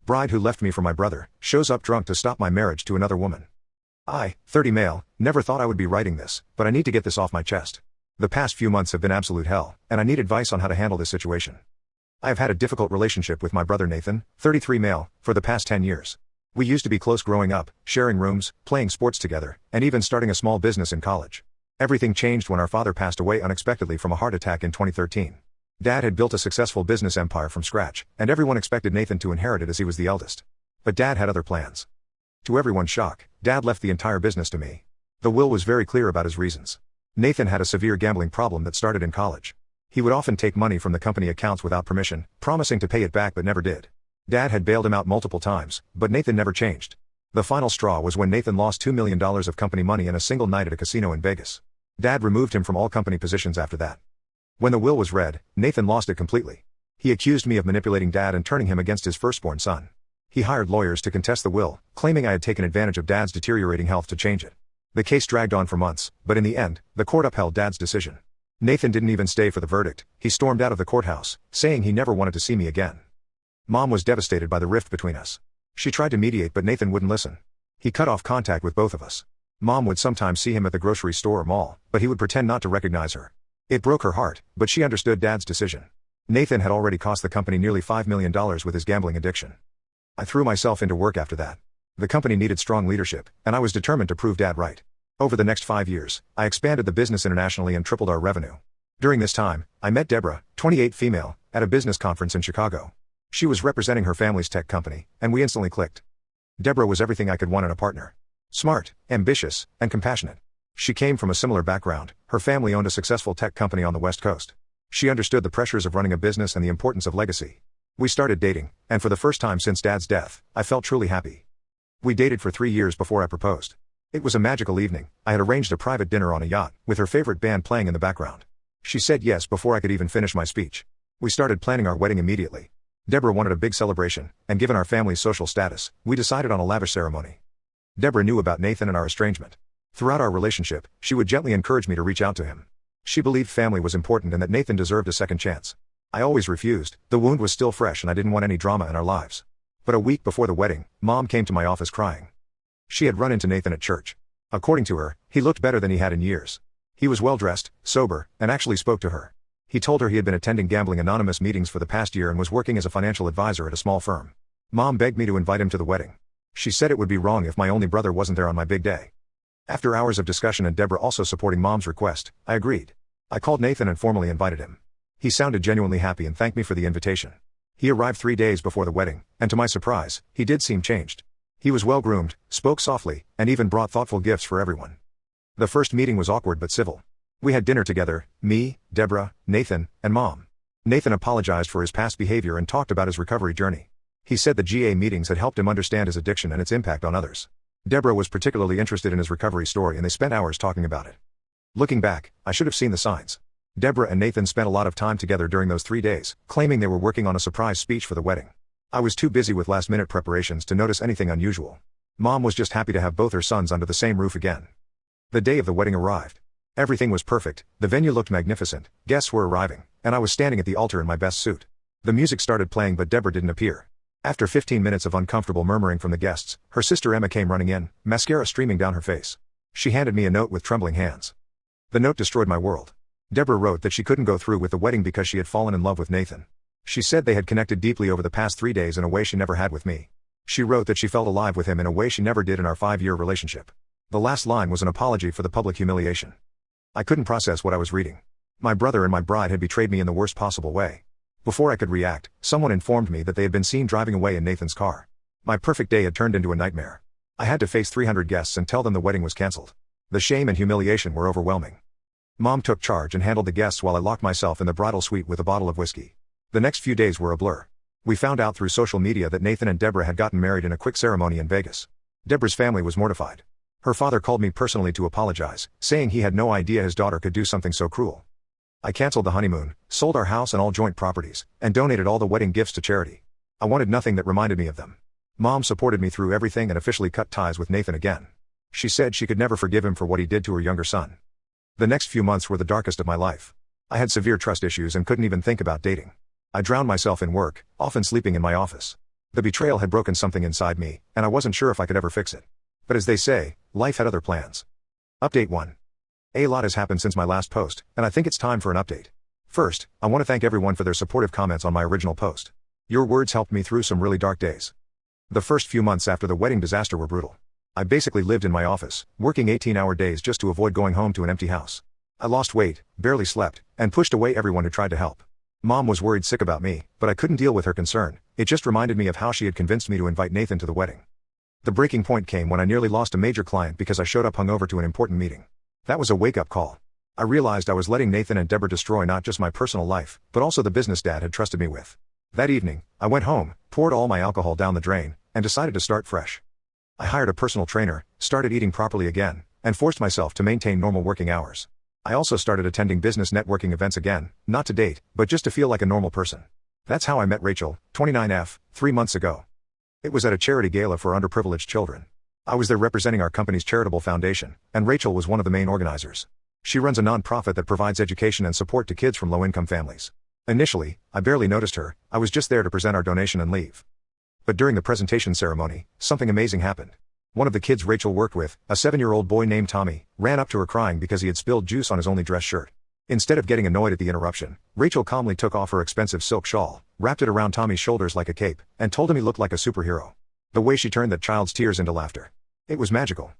Bride who left me for my brother, shows up drunk to stop my marriage to another woman. I, 30 male, never thought I would be writing this, but I need to get this off my chest. The past few months have been absolute hell, and I need advice on how to handle this situation. I have had a difficult relationship with my brother Nathan, 33 male, for the past 10 years. We used to be close growing up, sharing rooms, playing sports together, and even starting a small business in college. Everything changed when our father passed away unexpectedly from a heart attack in 2013. Dad had built a successful business empire from scratch, and everyone expected Nathan to inherit it as he was the eldest. But Dad had other plans. To everyone's shock, Dad left the entire business to me. The will was very clear about his reasons. Nathan had a severe gambling problem that started in college. He would often take money from the company accounts without permission, promising to pay it back but never did. Dad had bailed him out multiple times, but Nathan never changed. The final straw was when Nathan lost $2 million of company money in a single night at a casino in Vegas. Dad removed him from all company positions after that. When the will was read, Nathan lost it completely. He accused me of manipulating Dad and turning him against his firstborn son. He hired lawyers to contest the will, claiming I had taken advantage of Dad's deteriorating health to change it. The case dragged on for months, but in the end, the court upheld Dad's decision. Nathan didn't even stay for the verdict. He stormed out of the courthouse, saying he never wanted to see me again. Mom was devastated by the rift between us. She tried to mediate but Nathan wouldn't listen. He cut off contact with both of us. Mom would sometimes see him at the grocery store or mall, but he would pretend not to recognize her. It broke her heart, but she understood Dad's decision. Nathan had already cost the company nearly $5 million with his gambling addiction. I threw myself into work after that. The company needed strong leadership, and I was determined to prove Dad right. Over the next 5 years, I expanded the business internationally and tripled our revenue. During this time, I met Deborah, 28 female, at a business conference in Chicago. She was representing her family's tech company, and we instantly clicked. Deborah was everything I could want in a partner. Smart, ambitious, and compassionate. She came from a similar background. Her family owned a successful tech company on the West Coast. She understood the pressures of running a business and the importance of legacy. We started dating, and for the first time since Dad's death, I felt truly happy. We dated for 3 years before I proposed. It was a magical evening. I had arranged a private dinner on a yacht, with her favorite band playing in the background. She said yes before I could even finish my speech. We started planning our wedding immediately. Deborah wanted a big celebration, and given our family's social status, we decided on a lavish ceremony. Deborah knew about Nathan and our estrangement. Throughout our relationship, she would gently encourage me to reach out to him. She believed family was important and that Nathan deserved a second chance. I always refused. The wound was still fresh and I didn't want any drama in our lives. But a week before the wedding, Mom came to my office crying. She had run into Nathan at church. According to her, he looked better than he had in years. He was well-dressed, sober, and actually spoke to her. He told her he had been attending Gambling Anonymous meetings for the past year and was working as a financial advisor at a small firm. Mom begged me to invite him to the wedding. She said it would be wrong if my only brother wasn't there on my big day. After hours of discussion and Deborah also supporting Mom's request, I agreed. I called Nathan and formally invited him. He sounded genuinely happy and thanked me for the invitation. He arrived 3 days before the wedding, and to my surprise, he did seem changed. He was well-groomed, spoke softly, and even brought thoughtful gifts for everyone. The first meeting was awkward but civil. We had dinner together, me, Deborah, Nathan, and Mom. Nathan apologized for his past behavior and talked about his recovery journey. He said the GA meetings had helped him understand his addiction and its impact on others. Deborah was particularly interested in his recovery story and they spent hours talking about it. Looking back, I should have seen the signs. Deborah and Nathan spent a lot of time together during those 3 days, claiming they were working on a surprise speech for the wedding. I was too busy with last-minute preparations to notice anything unusual. Mom was just happy to have both her sons under the same roof again. The day of the wedding arrived. Everything was perfect, the venue looked magnificent, guests were arriving, and I was standing at the altar in my best suit. The music started playing but Deborah didn't appear. After 15 minutes of uncomfortable murmuring from the guests, her sister Emma came running in, mascara streaming down her face. She handed me a note with trembling hands. The note destroyed my world. Deborah wrote that she couldn't go through with the wedding because she had fallen in love with Nathan. She said they had connected deeply over the past 3 days in a way she never had with me. She wrote that she felt alive with him in a way she never did in our 5-year relationship. The last line was an apology for the public humiliation. I couldn't process what I was reading. My brother and my bride had betrayed me in the worst possible way. Before I could react, someone informed me that they had been seen driving away in Nathan's car. My perfect day had turned into a nightmare. I had to face 300 guests and tell them the wedding was cancelled. The shame and humiliation were overwhelming. Mom took charge and handled the guests while I locked myself in the bridal suite with a bottle of whiskey. The next few days were a blur. We found out through social media that Nathan and Deborah had gotten married in a quick ceremony in Vegas. Deborah's family was mortified. Her father called me personally to apologize, saying he had no idea his daughter could do something so cruel. I canceled the honeymoon, sold our house and all joint properties, and donated all the wedding gifts to charity. I wanted nothing that reminded me of them. Mom supported me through everything and officially cut ties with Nathan again. She said she could never forgive him for what he did to her younger son. The next few months were the darkest of my life. I had severe trust issues and couldn't even think about dating. I drowned myself in work, often sleeping in my office. The betrayal had broken something inside me, and I wasn't sure if I could ever fix it. But as they say, life had other plans. Update 1. A lot has happened since my last post, and I think it's time for an update. First, I want to thank everyone for their supportive comments on my original post. Your words helped me through some really dark days. The first few months after the wedding disaster were brutal. I basically lived in my office, working 18-hour days just to avoid going home to an empty house. I lost weight, barely slept, and pushed away everyone who tried to help. Mom was worried sick about me, but I couldn't deal with her concern. It just reminded me of how she had convinced me to invite Nathan to the wedding. The breaking point came when I nearly lost a major client because I showed up hungover to an important meeting. That was a wake-up call. I realized I was letting Nathan and Deborah destroy not just my personal life, but also the business Dad had trusted me with. That evening, I went home, poured all my alcohol down the drain, and decided to start fresh. I hired a personal trainer, started eating properly again, and forced myself to maintain normal working hours. I also started attending business networking events again, not to date, but just to feel like a normal person. That's how I met Rachel, 29F, 3 months ago. It was at a charity gala for underprivileged children. I was there representing our company's charitable foundation, and Rachel was one of the main organizers. She runs a nonprofit that provides education and support to kids from low-income families. Initially, I barely noticed her. I was just there to present our donation and leave. But during the presentation ceremony, something amazing happened. One of the kids Rachel worked with, a 7-year-old boy named Tommy, ran up to her crying because he had spilled juice on his only dress shirt. Instead of getting annoyed at the interruption, Rachel calmly took off her expensive silk shawl, wrapped it around Tommy's shoulders like a cape, and told him he looked like a superhero. The way she turned that child's tears into laughter. It was magical.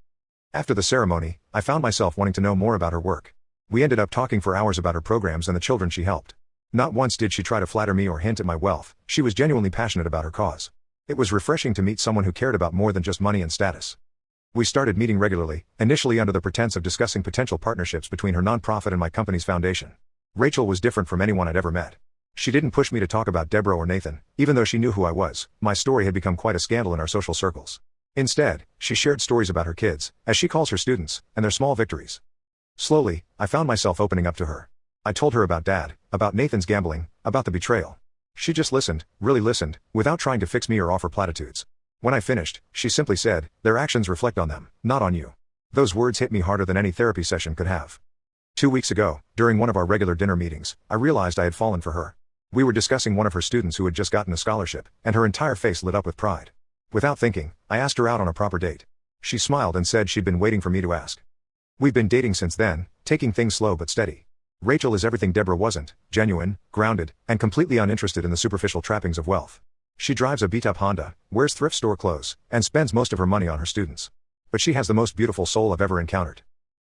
After the ceremony, I found myself wanting to know more about her work. We ended up talking for hours about her programs and the children she helped. Not once did she try to flatter me or hint at my wealth. She was genuinely passionate about her cause. It was refreshing to meet someone who cared about more than just money and status. We started meeting regularly, initially under the pretense of discussing potential partnerships between her nonprofit and my company's foundation. Rachel was different from anyone I'd ever met. She didn't push me to talk about Deborah or Nathan, even though she knew who I was. My story had become quite a scandal in our social circles. Instead, she shared stories about her kids, as she calls her students, and their small victories. Slowly, I found myself opening up to her. I told her about Dad, about Nathan's gambling, about the betrayal. She just listened, really listened, without trying to fix me or offer platitudes. When I finished, she simply said, "Their actions reflect on them, not on you." Those words hit me harder than any therapy session could have. 2 weeks ago, during one of our regular dinner meetings, I realized I had fallen for her. We were discussing one of her students who had just gotten a scholarship, and her entire face lit up with pride. Without thinking, I asked her out on a proper date. She smiled and said she'd been waiting for me to ask. We've been dating since then, taking things slow but steady. Rachel is everything Deborah wasn't: genuine, grounded, and completely uninterested in the superficial trappings of wealth. She drives a beat-up Honda, wears thrift store clothes, and spends most of her money on her students. But she has the most beautiful soul I've ever encountered.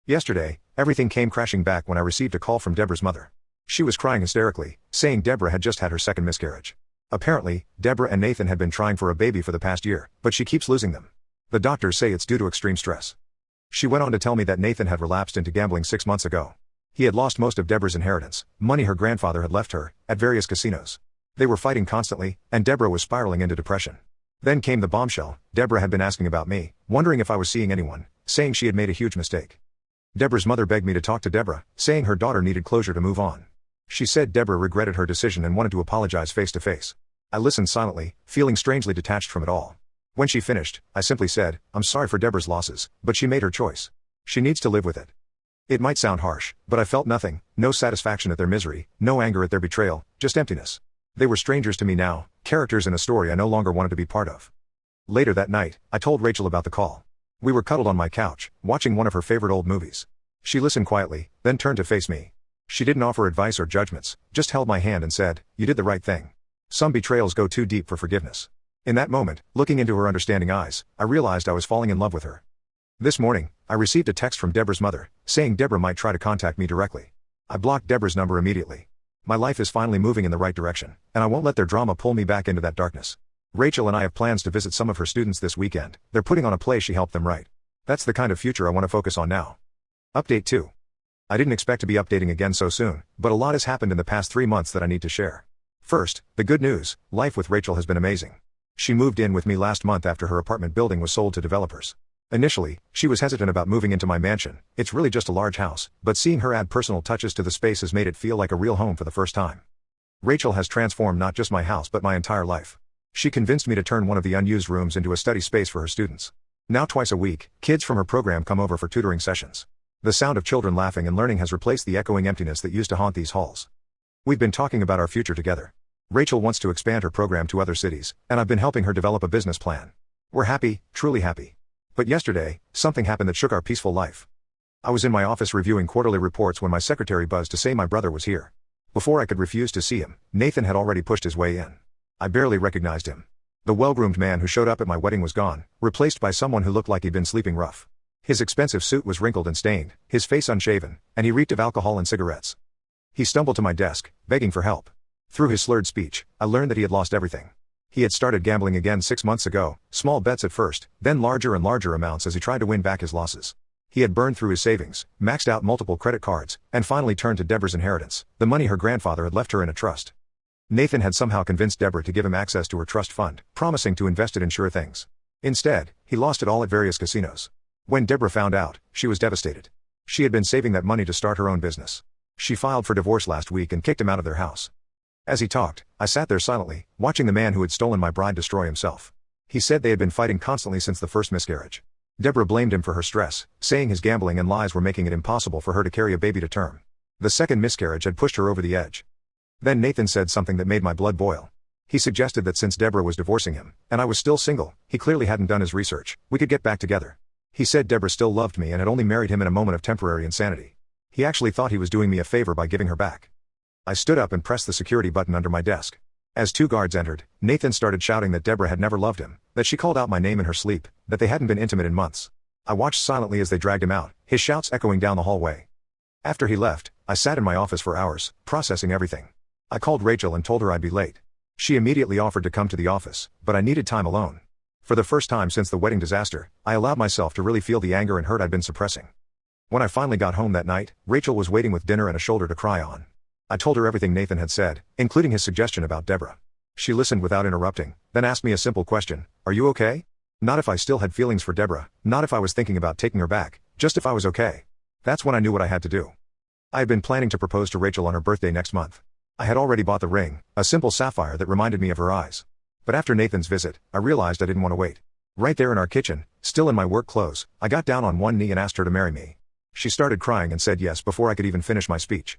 Yesterday, everything came crashing back when I received a call from Deborah's mother. She was crying hysterically, saying Deborah had just had her second miscarriage. Apparently, Deborah and Nathan had been trying for a baby for the past year, but she keeps losing them. The doctors say it's due to extreme stress. She went on to tell me that Nathan had relapsed into gambling 6 months ago. He had lost most of Deborah's inheritance, money her grandfather had left her, at various casinos. They were fighting constantly, and Deborah was spiraling into depression. Then came the bombshell. Deborah had been asking about me, wondering if I was seeing anyone, saying she had made a huge mistake. Deborah's mother begged me to talk to Deborah, saying her daughter needed closure to move on. She said Deborah regretted her decision and wanted to apologize face to face. I listened silently, feeling strangely detached from it all. When she finished, I simply said, "I'm sorry for Deborah's losses, but she made her choice. She needs to live with it." It might sound harsh, but I felt nothing, no satisfaction at their misery, no anger at their betrayal, just emptiness. They were strangers to me now, characters in a story I no longer wanted to be part of. Later that night, I told Rachel about the call. We were cuddled on my couch, watching one of her favorite old movies. She listened quietly, then turned to face me. She didn't offer advice or judgments, just held my hand and said, "You did the right thing. Some betrayals go too deep for forgiveness." In that moment, looking into her understanding eyes, I realized I was falling in love with her. This morning, I received a text from Deborah's mother, saying Deborah might try to contact me directly. I blocked Deborah's number immediately. My life is finally moving in the right direction, and I won't let their drama pull me back into that darkness. Rachel and I have plans to visit some of her students this weekend. They're putting on a play she helped them write. That's the kind of future I want to focus on now. Update 2. I didn't expect to be updating again so soon, but a lot has happened in the past 3 months that I need to share. First, the good news: life with Rachel has been amazing. She moved in with me last month after her apartment building was sold to developers. Initially, she was hesitant about moving into my mansion. It's really just a large house, but seeing her add personal touches to the space has made it feel like a real home for the first time. Rachel has transformed not just my house but my entire life. She convinced me to turn one of the unused rooms into a study space for her students. Now twice a week, kids from her program come over for tutoring sessions. The sound of children laughing and learning has replaced the echoing emptiness that used to haunt these halls. We've been talking about our future together. Rachel wants to expand her program to other cities, and I've been helping her develop a business plan. We're happy, truly happy. But yesterday, something happened that shook our peaceful life. I was in my office reviewing quarterly reports when my secretary buzzed to say my brother was here. Before I could refuse to see him, Nathan had already pushed his way in. I barely recognized him. The well-groomed man who showed up at my wedding was gone, replaced by someone who looked like he'd been sleeping rough. His expensive suit was wrinkled and stained, his face unshaven, and he reeked of alcohol and cigarettes. He stumbled to my desk, begging for help. Through his slurred speech, I learned that he had lost everything. He had started gambling again 6 months ago, small bets at first, then larger and larger amounts as he tried to win back his losses. He had burned through his savings, maxed out multiple credit cards, and finally turned to Deborah's inheritance, the money her grandfather had left her in a trust. Nathan had somehow convinced Deborah to give him access to her trust fund, promising to invest it in sure things. Instead, he lost it all at various casinos. When Deborah found out, she was devastated. She had been saving that money to start her own business. She filed for divorce last week and kicked him out of their house. As he talked, I sat there silently, watching the man who had stolen my bride destroy himself. He said they had been fighting constantly since the first miscarriage. Deborah blamed him for her stress, saying his gambling and lies were making it impossible for her to carry a baby to term. The second miscarriage had pushed her over the edge. Then Nathan said something that made my blood boil. He suggested that since Deborah was divorcing him, and I was still single, he clearly hadn't done his research, we could get back together. He said Deborah still loved me and had only married him in a moment of temporary insanity. He actually thought he was doing me a favor by giving her back. I stood up and pressed the security button under my desk. As 2 guards entered, Nathan started shouting that Deborah had never loved him, that she called out my name in her sleep, that they hadn't been intimate in months. I watched silently as they dragged him out, his shouts echoing down the hallway. After he left, I sat in my office for hours, processing everything. I called Rachel and told her I'd be late. She immediately offered to come to the office, but I needed time alone. For the first time since the wedding disaster, I allowed myself to really feel the anger and hurt I'd been suppressing. When I finally got home that night, Rachel was waiting with dinner and a shoulder to cry on. I told her everything Nathan had said, including his suggestion about Deborah. She listened without interrupting, then asked me a simple question: "Are you okay?" Not if I still had feelings for Deborah, not if I was thinking about taking her back, just if I was okay. That's when I knew what I had to do. I had been planning to propose to Rachel on her birthday next month. I had already bought the ring, a simple sapphire that reminded me of her eyes. But after Nathan's visit, I realized I didn't want to wait. Right there in our kitchen, still in my work clothes, I got down on one knee and asked her to marry me. She started crying and said yes before I could even finish my speech.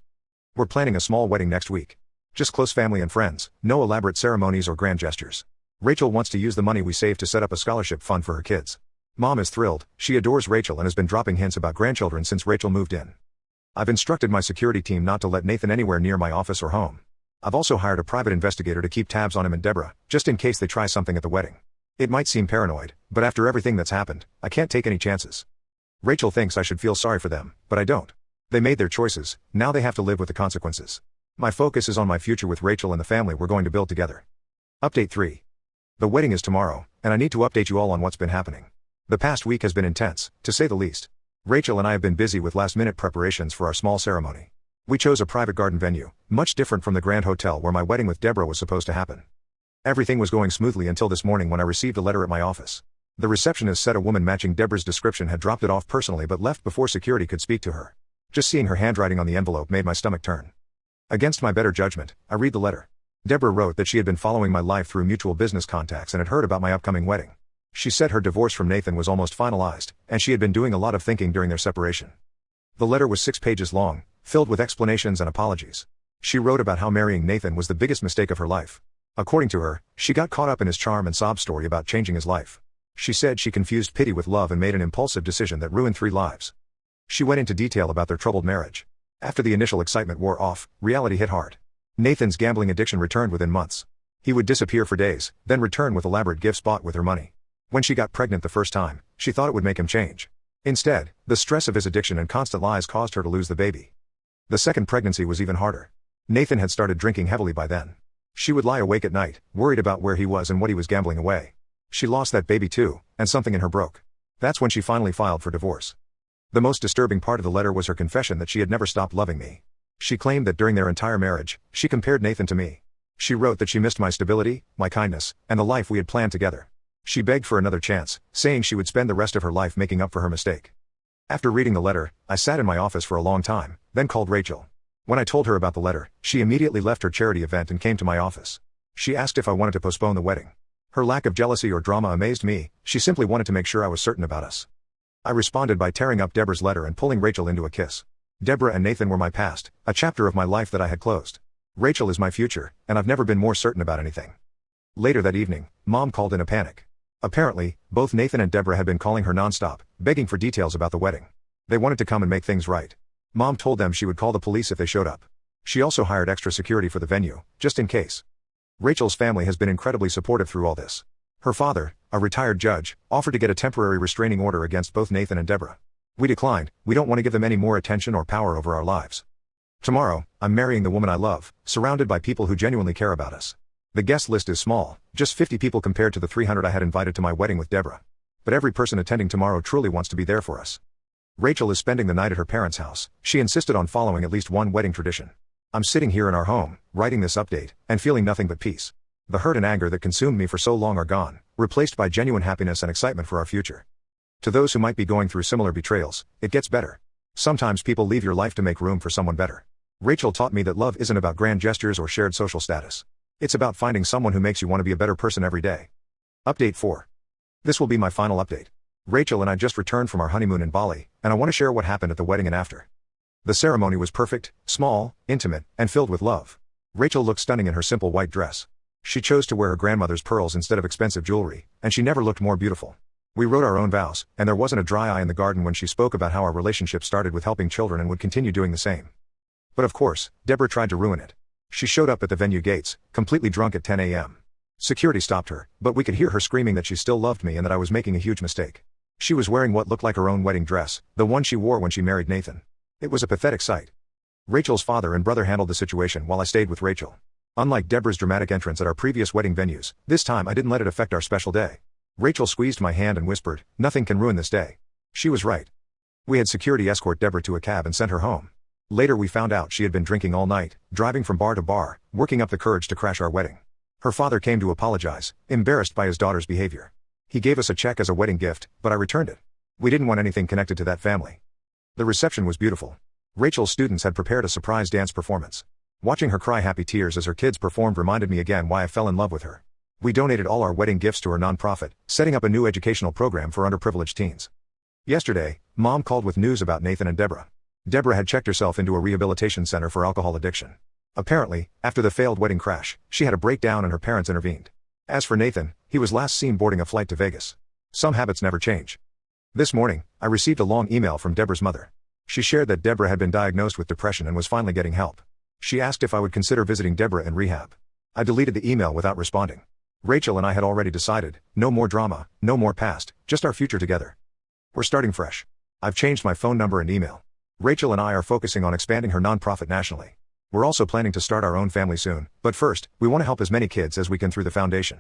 We're planning a small wedding next week. Just close family and friends, no elaborate ceremonies or grand gestures. Rachel wants to use the money we saved to set up a scholarship fund for her kids. Mom is thrilled, she adores Rachel and has been dropping hints about grandchildren since Rachel moved in. I've instructed my security team not to let Nathan anywhere near my office or home. I've also hired a private investigator to keep tabs on him and Deborah, just in case they try something at the wedding. It might seem paranoid, but after everything that's happened, I can't take any chances. Rachel thinks I should feel sorry for them, but I don't. They made their choices, now they have to live with the consequences. My focus is on my future with Rachel and the family we're going to build together. Update 3. The wedding is tomorrow, and I need to update you all on what's been happening. The past week has been intense, to say the least. Rachel and I have been busy with last-minute preparations for our small ceremony. We chose a private garden venue, much different from the grand hotel where my wedding with Deborah was supposed to happen. Everything was going smoothly until this morning when I received a letter at my office. The receptionist said a woman matching Deborah's description had dropped it off personally but left before security could speak to her. Just seeing her handwriting on the envelope made my stomach turn. Against my better judgment, I read the letter. Deborah wrote that she had been following my life through mutual business contacts and had heard about my upcoming wedding. She said her divorce from Nathan was almost finalized, and she had been doing a lot of thinking during their separation. The letter was 6 pages long, filled with explanations and apologies. She wrote about how marrying Nathan was the biggest mistake of her life. According to her, she got caught up in his charm and sob story about changing his life. She said she confused pity with love and made an impulsive decision that ruined 3 lives. She went into detail about their troubled marriage. After the initial excitement wore off, reality hit hard. Nathan's gambling addiction returned within months. He would disappear for days, then return with elaborate gifts bought with her money. When she got pregnant the first time, she thought it would make him change. Instead, the stress of his addiction and constant lies caused her to lose the baby. The second pregnancy was even harder. Nathan had started drinking heavily by then. She would lie awake at night, worried about where he was and what he was gambling away. She lost that baby too, and something in her broke. That's when she finally filed for divorce. The most disturbing part of the letter was her confession that she had never stopped loving me. She claimed that during their entire marriage, she compared Nathan to me. She wrote that she missed my stability, my kindness, and the life we had planned together. She begged for another chance, saying she would spend the rest of her life making up for her mistake. After reading the letter, I sat in my office for a long time, then called Rachel. When I told her about the letter, she immediately left her charity event and came to my office. She asked if I wanted to postpone the wedding. Her lack of jealousy or drama amazed me, she simply wanted to make sure I was certain about us. I responded by tearing up Deborah's letter and pulling Rachel into a kiss. Deborah and Nathan were my past, a chapter of my life that I had closed. Rachel is my future, and I've never been more certain about anything. Later that evening, Mom called in a panic. Apparently, both Nathan and Deborah had been calling her nonstop, begging for details about the wedding. They wanted to come and make things right. Mom told them she would call the police if they showed up. She also hired extra security for the venue, just in case. Rachel's family has been incredibly supportive through all this. Her father, a retired judge, offered to get a temporary restraining order against both Nathan and Deborah. We declined. We don't want to give them any more attention or power over our lives. Tomorrow, I'm marrying the woman I love, surrounded by people who genuinely care about us. The guest list is small, just 50 people compared to the 300 I had invited to my wedding with Deborah. But every person attending tomorrow truly wants to be there for us. Rachel is spending the night at her parents' house. She insisted on following at least one wedding tradition. I'm sitting here in our home, writing this update, and feeling nothing but peace. The hurt and anger that consumed me for so long are gone, replaced by genuine happiness and excitement for our future. To those who might be going through similar betrayals, it gets better. Sometimes people leave your life to make room for someone better. Rachel taught me that love isn't about grand gestures or shared social status. It's about finding someone who makes you want to be a better person every day. Update 4. This will be my final update. Rachel and I just returned from our honeymoon in Bali, and I want to share what happened at the wedding and after. The ceremony was perfect, small, intimate, and filled with love. Rachel looked stunning in her simple white dress. She chose to wear her grandmother's pearls instead of expensive jewelry, and she never looked more beautiful. We wrote our own vows, and there wasn't a dry eye in the garden when she spoke about how our relationship started with helping children and would continue doing the same. But of course, Deborah tried to ruin it. She showed up at the venue gates, completely drunk at 10 a.m. Security stopped her, but we could hear her screaming that she still loved me and that I was making a huge mistake. She was wearing what looked like her own wedding dress, the one she wore when she married Nathan. It was a pathetic sight. Rachel's father and brother handled the situation while I stayed with Rachel. Unlike Deborah's dramatic entrance at our previous wedding venues, this time I didn't let it affect our special day. Rachel squeezed my hand and whispered, "Nothing can ruin this day." She was right. We had security escort Deborah to a cab and sent her home. Later we found out she had been drinking all night, driving from bar to bar, working up the courage to crash our wedding. Her father came to apologize, embarrassed by his daughter's behavior. He gave us a check as a wedding gift, but I returned it. We didn't want anything connected to that family. The reception was beautiful. Rachel's students had prepared a surprise dance performance. Watching her cry happy tears as her kids performed reminded me again why I fell in love with her. We donated all our wedding gifts to her nonprofit, setting up a new educational program for underprivileged teens. Yesterday, Mom called with news about Nathan and Deborah. Deborah had checked herself into a rehabilitation center for alcohol addiction. Apparently, after the failed wedding crash, she had a breakdown and her parents intervened. As for Nathan, he was last seen boarding a flight to Vegas. Some habits never change. This morning, I received a long email from Deborah's mother. She shared that Deborah had been diagnosed with depression and was finally getting help. She asked if I would consider visiting Deborah in rehab. I deleted the email without responding. Rachel and I had already decided, no more drama, no more past, just our future together. We're starting fresh. I've changed my phone number and email. Rachel and I are focusing on expanding her nonprofit nationally. We're also planning to start our own family soon, but first, we want to help as many kids as we can through the foundation.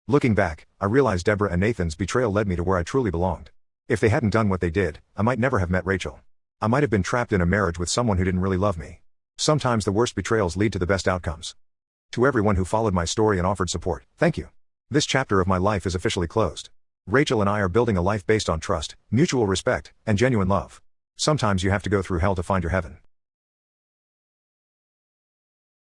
Looking back, I realized Deborah and Nathan's betrayal led me to where I truly belonged. If they hadn't done what they did, I might never have met Rachel. I might have been trapped in a marriage with someone who didn't really love me. Sometimes the worst betrayals lead to the best outcomes. To everyone who followed my story and offered support, thank you. This chapter of my life is officially closed. Rachel and I are building a life based on trust, mutual respect, and genuine love. Sometimes you have to go through hell to find your heaven.